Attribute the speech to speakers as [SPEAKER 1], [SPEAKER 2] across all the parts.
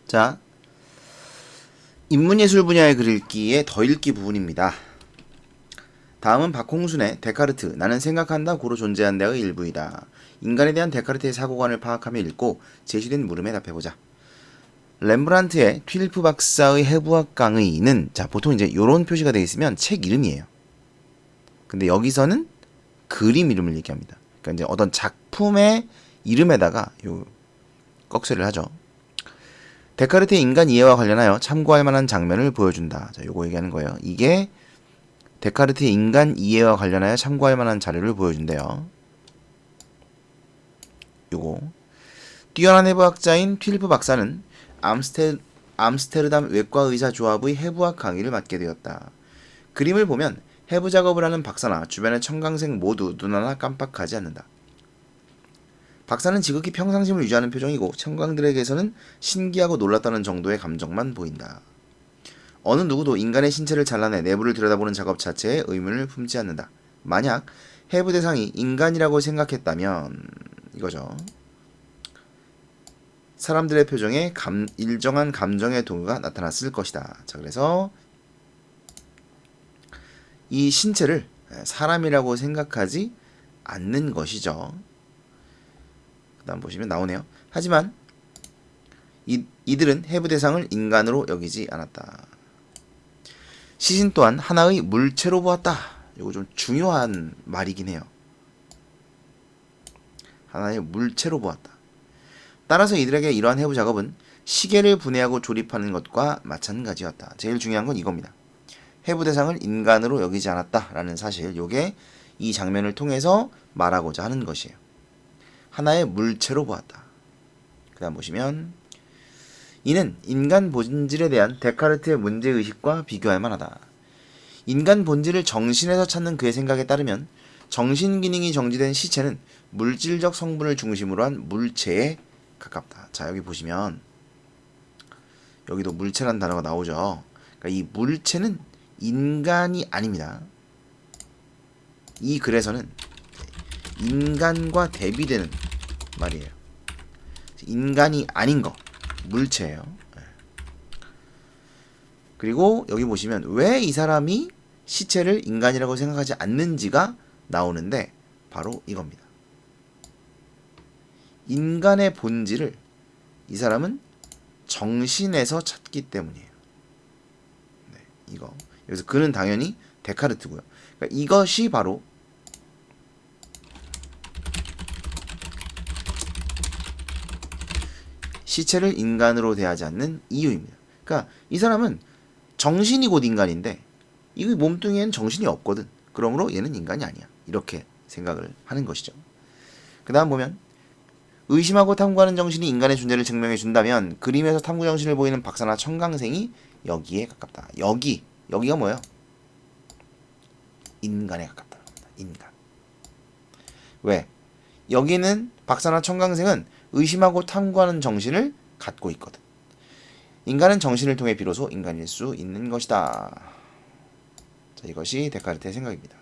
[SPEAKER 1] 자, 인문예술 분야의 글 읽기의 더 읽기 부분입니다. 다음은 박홍순의 데카르트, 나는 생각한다 고로 존재한다의 일부이다. 인간에 대한 데카르트의 사고관을 파악하며 읽고 제시된 물음에 답해보자. 렘브란트의 튠리프 박사의 해부학 강의는 자 보통 이제 요런 표시가 되어 있으면 책 이름이에요. 근데 여기서는 그림 이름을 얘기합니다. 그러니까 이제 어떤 작품의 이름에다가 요 꺽쇠를 하죠. 데카르트의 인간 이해와 관련하여 참고할 만한 장면을 보여준다. 자, 요거 얘기하는 거예요. 이게 데카르트의 인간 이해와 관련하여 참고할 만한 자료를 보여준대요. 요거. 뛰어난 해부학자인 튠리프 박사는 암스테르담 외과의사 조합의 해부학 강의를 맡게 되었다. 그림을 보면 해부 작업을 하는 박사나 주변의 청강생 모두 눈 하나 깜빡하지 않는다. 박사는 지극히 평상심을 유지하는 표정이고 청강들에게서는 신기하고 놀랐다는 정도의 감정만 보인다. 어느 누구도 인간의 신체를 잘라내 내부를 들여다보는 작업 자체에 의문을 품지 않는다. 만약 해부 대상이 인간이라고 생각했다면 이거죠. 사람들의 표정에 일정한 감정의 동요가 나타났을 것이다. 자, 그래서 이 신체를 사람이라고 생각하지 않는 것이죠. 그 다음 보시면 나오네요. 하지만 이들은 해부 대상을 인간으로 여기지 않았다. 시신 또한 하나의 물체로 보았다. 이거 좀 중요한 말이긴 해요. 하나의 물체로 보았다. 따라서 이들에게 이러한 해부 작업은 시계를 분해하고 조립하는 것과 마찬가지였다. 제일 중요한 건 이겁니다. 해부 대상을 인간으로 여기지 않았다라는 사실, 요게 이 장면을 통해서 말하고자 하는 것이에요. 하나의 물체로 보았다. 그 다음 보시면 이는 인간 본질에 대한 데카르트의 문제의식과 비교할 만하다. 인간 본질을 정신에서 찾는 그의 생각에 따르면 정신 기능이 정지된 시체는 물질적 성분을 중심으로 한 물체에 가깝다. 자, 여기 보시면 여기도 물체란 단어가 나오죠. 그러니까 이 물체는 인간이 아닙니다. 이 글에서는 인간과 대비되는 말이에요. 인간이 아닌 거, 물체예요. 그리고 여기 보시면 왜 이 사람이 시체를 인간이라고 생각하지 않는지가 나오는데 바로 이겁니다. 인간의 본질을 이 사람은 정신에서 찾기 때문이에요. 네, 이거. 그래서 그는 당연히 데카르트고요. 그러니까 이것이 바로 시체를 인간으로 대하지 않는 이유입니다. 그러니까 이 사람은 정신이 곧 인간인데 이 몸뚱이에는 정신이 없거든. 그러므로 얘는 인간이 아니야. 이렇게 생각을 하는 것이죠. 그 다음 보면 의심하고 탐구하는 정신이 인간의 존재를 증명해 준다면 그림에서 탐구 정신을 보이는 박사나 청강생이 여기에 가깝다. 여기가 뭐예요? 인간에 가깝다. 인간. 왜? 여기는 박사나 청강생은 의심하고 탐구하는 정신을 갖고 있거든. 인간은 정신을 통해 비로소 인간일 수 있는 것이다. 자, 이것이 데카르트의 생각입니다.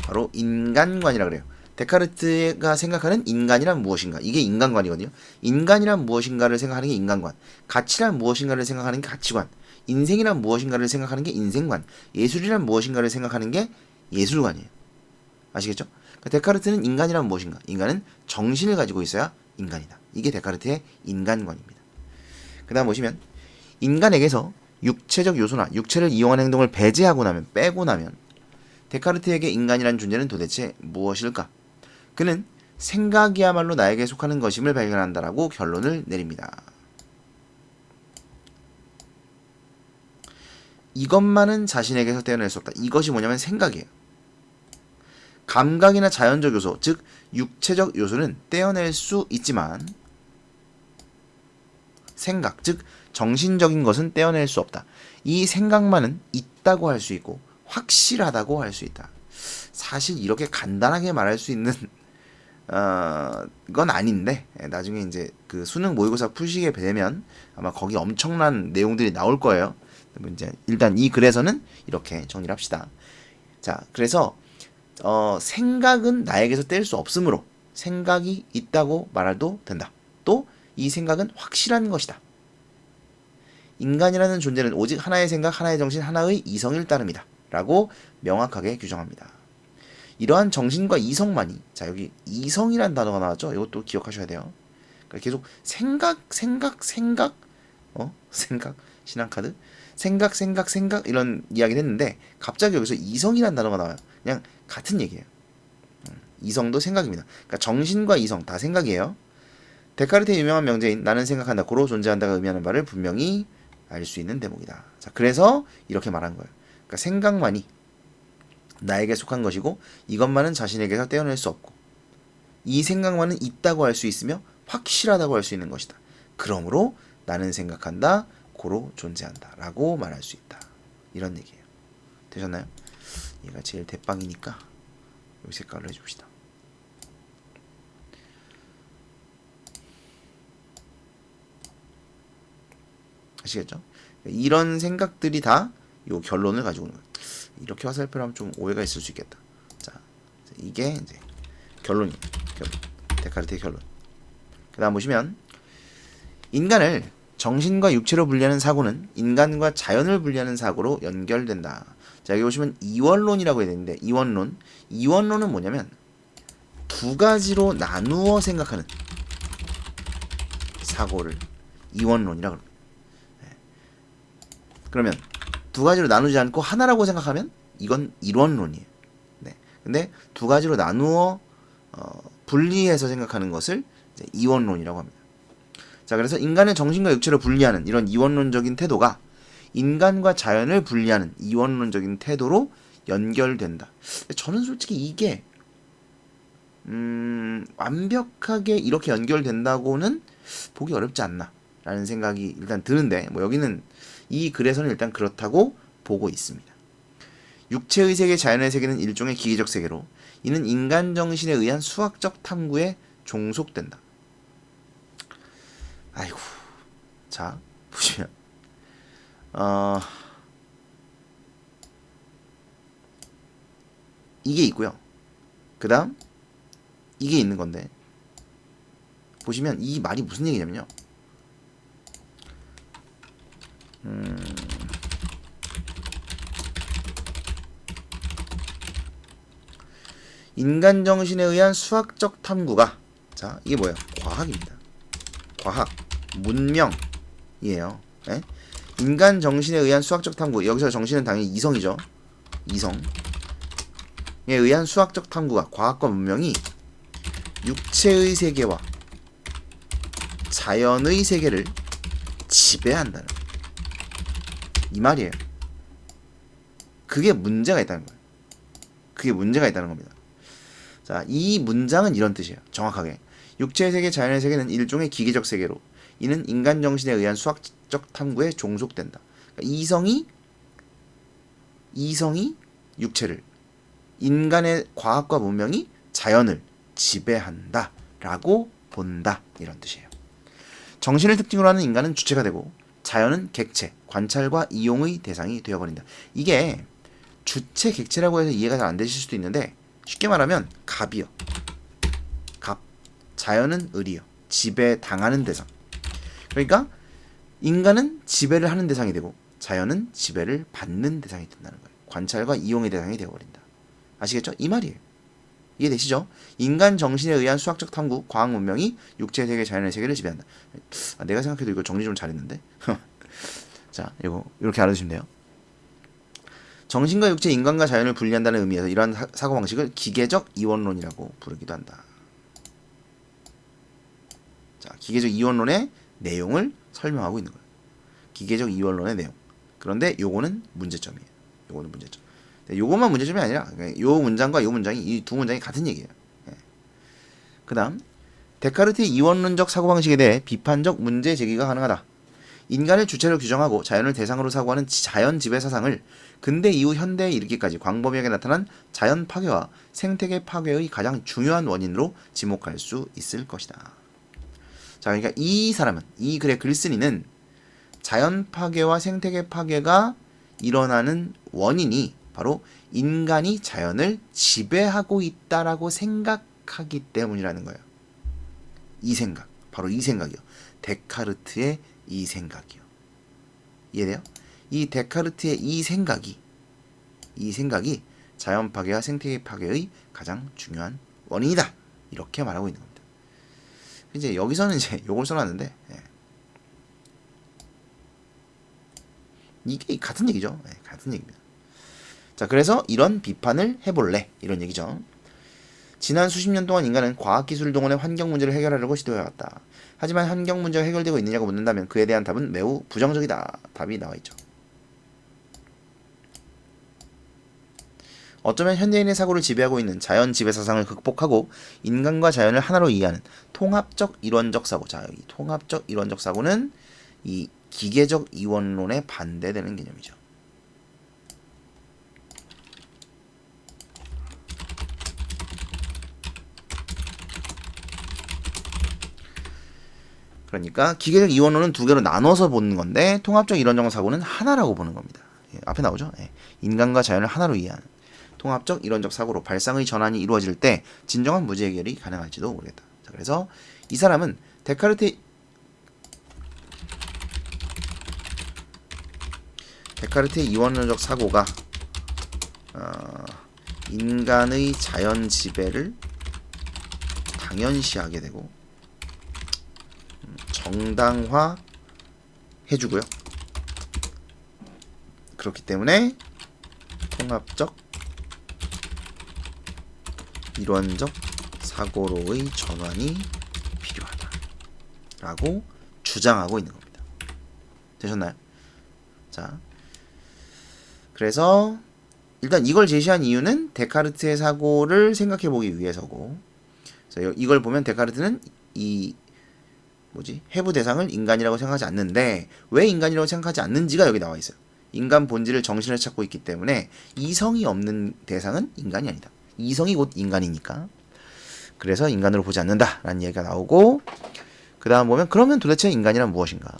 [SPEAKER 1] 바로 인간관이라 그래요. 데카르트가 생각하는 인간이란 무엇인가? 이게 인간관이거든요. 인간이란 무엇인가를 생각하는 게 인간관. 가치란 무엇인가를 생각하는 게 가치관. 인생이란 무엇인가를 생각하는 게 인생관. 예술이란 무엇인가를 생각하는 게 예술관이에요. 아시겠죠? 그러니까 데카르트는 인간이란 무엇인가? 인간은 정신을 가지고 있어야 인간이다. 이게 데카르트의 인간관입니다. 그 다음 보시면 인간에게서 육체적 요소나 육체를 이용한 행동을 배제하고 나면 빼고 나면 데카르트에게 인간이란 존재는 도대체 무엇일까? 그는 생각이야말로 나에게 속하는 것임을 발견한다라고 결론을 내립니다. 이것만은 자신에게서 떼어낼 수 없다. 이것이 뭐냐면 생각이에요. 감각이나 자연적 요소, 즉 육체적 요소는 떼어낼 수 있지만 생각, 즉 정신적인 것은 떼어낼 수 없다. 이 생각만은 있다고 할 수 있고 확실하다고 할 수 있다. 사실 이렇게 간단하게 말할 수 있는 건 아닌데 나중에 이제 그 수능 모의고사 푸시게 되면 아마 거기 엄청난 내용들이 나올 거예요. 이제 일단 이 글에서는 이렇게 정리를 합시다. 자, 그래서 생각은 나에게서 뗄 수 없으므로 생각이 있다고 말해도 된다. 또 이 생각은 확실한 것이다. 인간이라는 존재는 오직 하나의 생각, 하나의 정신, 하나의 이성일 따름이다. 라고 명확하게 규정합니다. 이러한 정신과 이성만이, 자 여기 이성이란 단어가 나왔죠. 이것도 기억하셔야 돼요. 그러니까 계속 생각, 신한카드, 생각 이런 이야기를 했는데 갑자기 여기서 이성이란 단어가 나와요. 그냥 같은 얘기예요. 이성도 생각입니다. 그러니까 정신과 이성 다 생각이에요. 데카르트의 유명한 명제인 나는 생각한다, 고로 존재한다가 의미하는 바를 분명히 알 수 있는 대목이다. 자, 그래서 이렇게 말한 거예요. 그러니까 생각만이 나에게 속한 것이고 이것만은 자신에게서 떼어낼 수 없고 이 생각만은 있다고 할 수 있으며 확실하다고 할 수 있는 것이다. 그러므로 나는 생각한다, 고로 존재한다 라고 말할 수 있다. 이런 얘기예요. 되셨나요? 얘가 제일 대빵이니까 이 색깔로 해줍시다. 아시겠죠? 이런 생각들이 다 요 결론을 가지고 오는 거예요. 이렇게 화살표를 하면 좀 오해가 있을 수 있겠다. 자, 이게 이제 결론이에요. 데카르트의 결론. 그 다음 보시면 인간을 정신과 육체로 분리하는 사고는 인간과 자연을 분리하는 사고로 연결된다. 자, 여기 보시면 이원론이라고 해야 되는데 이원론은 뭐냐면 두 가지로 나누어 생각하는 사고를 이원론이라고 합니다. 그러면 두 가지로 나누지 않고 하나라고 생각하면 이건 일원론이에요. 네. 근데 두 가지로 나누어 분리해서 생각하는 것을 이제 이원론이라고 합니다. 자, 그래서 인간의 정신과 육체를 분리하는 이런 이원론적인 태도가 인간과 자연을 분리하는 이원론적인 태도로 연결된다. 저는 솔직히 이게 완벽하게 이렇게 연결된다고는 보기 어렵지 않나 라는 생각이 일단 드는데, 뭐 여기는 이 글에서는 일단 그렇다고 보고 있습니다. 육체의 세계, 자연의 세계는 일종의 기계적 세계로 이는 인간 정신에 의한 수학적 탐구에 종속된다. 아이고, 자 보시면 이게 있고요. 그 다음 이게 있는 건데 보시면 이 말이 무슨 얘기냐면요. 인간 정신에 의한 수학적 탐구가, 자 이게 뭐예요? 과학입니다. 과학, 문명이에요. 네? 인간 정신에 의한 수학적 탐구, 여기서 정신은 당연히 이성이죠. 이성에 의한 수학적 탐구가, 과학과 문명이 육체의 세계와 자연의 세계를 지배한다는 이 말이에요. 그게 문제가 있다는 거예요. 그게 문제가 있다는 겁니다. 자, 이 문장은 이런 뜻이에요. 정확하게 육체의 세계, 자연의 세계는 일종의 기계적 세계로 이는 인간 정신에 의한 수학적 탐구에 종속된다. 그러니까 이성이 육체를, 인간의 과학과 문명이 자연을 지배한다 라고 본다, 이런 뜻이에요. 정신을 특징으로 하는 인간은 주체가 되고 자연은 객체, 관찰과 이용의 대상이 되어버린다. 이게 주체, 객체라고 해서 이해가 잘 안 되실 수도 있는데 쉽게 말하면 갑이요. 갑. 자연은 을이요. 지배당하는 대상. 그러니까 인간은 지배를 하는 대상이 되고 자연은 지배를 받는 대상이 된다는 거예요. 관찰과 이용의 대상이 되어버린다. 아시겠죠? 이 말이에요. 이해되시죠? 인간 정신에 의한 수학적 탐구, 과학 문명이 육체 세계, 자연의 세계를 지배한다. 내가 생각해도 이거 정리 좀 잘했는데. 자, 이거 이렇게 알아두시면 돼요. 정신과 육체, 인간과 자연을 분리한다는 의미에서 이러한 사고방식을 기계적 이원론이라고 부르기도 한다. 자, 기계적 이원론의 내용을 설명하고 있는 거예요. 기계적 이원론의 내용. 그런데 요거는 문제점이에요. 요거는 문제점. 요것만 문제점이 아니라 요 문장과 요 문장이, 이 두 문장이 같은 얘기예요. 예. 그 다음 데카르트의 이원론적 사고방식에 대해 비판적 문제 제기가 가능하다. 인간을 주체로 규정하고 자연을 대상으로 사고하는 자연 지배 사상을 근대 이후 현대에 이르기까지 광범위하게 나타난 자연 파괴와 생태계 파괴의 가장 중요한 원인으로 지목할 수 있을 것이다. 자, 그러니까 이 사람은, 이 글의 글쓴이는 자연 파괴와 생태계 파괴가 일어나는 원인이 바로 인간이 자연을 지배하고 있다라고 생각하기 때문이라는 거예요. 이 생각, 바로 이 생각이요. 데카르트의 이 생각이요. 이해돼요? 이 데카르트의 이 생각이 자연 파괴와 생태계 파괴의 가장 중요한 원인이다. 이렇게 말하고 있는 겁니다. 이제 여기서는 이제 요걸 써놨는데, 이게 같은 얘기죠. 같은 얘기입니다. 자, 그래서 이런 비판을 해볼래. 이런 얘기죠. 지난 수십 년 동안 인간은 과학기술 동원의 환경 문제를 해결하려고 시도해왔다. 하지만 환경 문제가 해결되고 있느냐고 묻는다면 그에 대한 답은 매우 부정적이다. 답이 나와있죠. 어쩌면 현대인의 사고를 지배하고 있는 자연 지배 사상을 극복하고 인간과 자연을 하나로 이해하는 통합적 이론적 사고. 자, 이 통합적 이론적 사고는 이 기계적 이원론에 반대되는 개념이죠. 그러니까 기계적 이원론은 두 개로 나눠서 보는 건데 통합적 이론적 사고는 하나라고 보는 겁니다. 앞에 나오죠. 인간과 자연을 하나로 이해하는 통합적 이론적 사고로 발상의 전환이 이루어질 때 진정한 문제 해결이 가능할지도 모르겠다. 자, 그래서 이 사람은 데카르트의 이원론적 사고가 인간의 자연 지배를 당연시하게 되고 정당화 해주고요. 그렇기 때문에 통합적 이론적 사고로의 전환이 필요하다라고 주장하고 있는 겁니다. 되셨나요? 자, 그래서 일단 이걸 제시한 이유는 데카르트의 사고를 생각해 보기 위해서고, 그래서 이걸 보면 데카르트는 이 해부 대상을 인간이라고 생각하지 않는데 왜 인간이라고 생각하지 않는지가 여기 나와 있어요. 인간 본질을 정신을 찾고 있기 때문에 이성이 없는 대상은 인간이 아니다. 이성이 곧 인간이니까. 그래서 인간으로 보지 않는다라는 얘기가 나오고, 그 다음 보면 그러면 도대체 인간이란 무엇인가?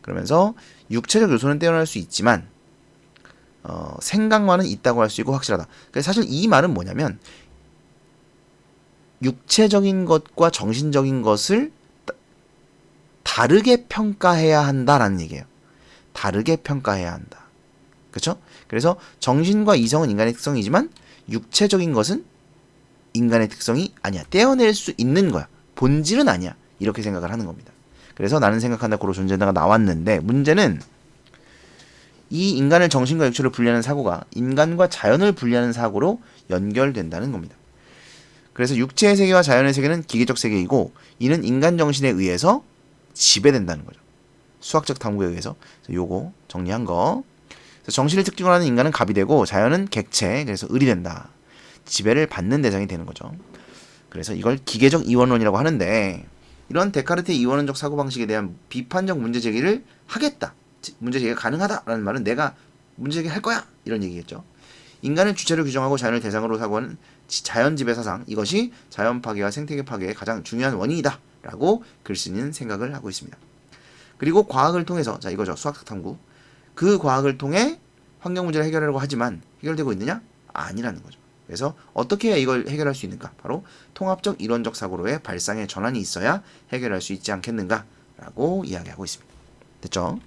[SPEAKER 1] 그러면서 육체적 요소는 떼어낼 수 있지만 생각만은 있다고 할 수 있고 확실하다. 그래서 사실 이 말은 뭐냐면 육체적인 것과 정신적인 것을 다르게 평가해야 한다라는 얘기예요. 다르게 평가해야 한다. 그렇죠? 그래서 정신과 이성은 인간의 특성이지만 육체적인 것은 인간의 특성이 아니야. 떼어낼 수 있는 거야. 본질은 아니야. 이렇게 생각을 하는 겁니다. 그래서 나는 생각한다 고로 존재한다가 나왔는데, 문제는 이 인간을 정신과 육체로 분리하는 사고가 인간과 자연을 분리하는 사고로 연결된다는 겁니다. 그래서 육체의 세계와 자연의 세계는 기계적 세계이고 이는 인간 정신에 의해서 지배된다는 거죠. 수학적 탐구에 의해서. 요거 정리한 거. 그래서 정신을 특징으로 하는 인간은 갑이 되고 자연은 객체, 그래서 을이 된다. 지배를 받는 대상이 되는 거죠. 그래서 이걸 기계적 이원론이라고 하는데, 이런 데카르트의 이원론적 사고방식에 대한 비판적 문제 제기를 하겠다. 문제 제기가 가능하다라는 말은 내가 문제 제기할 거야. 이런 얘기겠죠. 인간을 주체로 규정하고 자연을 대상으로 사고하는 자연 지배 사상, 이것이 자연 파괴와 생태계 파괴의 가장 중요한 원인이다. 라고 글쓴이는 생각을 하고 있습니다. 그리고 과학을 통해서, 자 이거죠. 수학적 탐구. 그 과학을 통해 환경 문제를 해결하려고 하지만 해결되고 있느냐? 아니라는 거죠. 그래서 어떻게 해야 이걸 해결할 수 있는가? 바로 통합적 이론적 사고로의 발상의 전환이 있어야 해결할 수 있지 않겠는가? 라고 이야기하고 있습니다. 됐죠?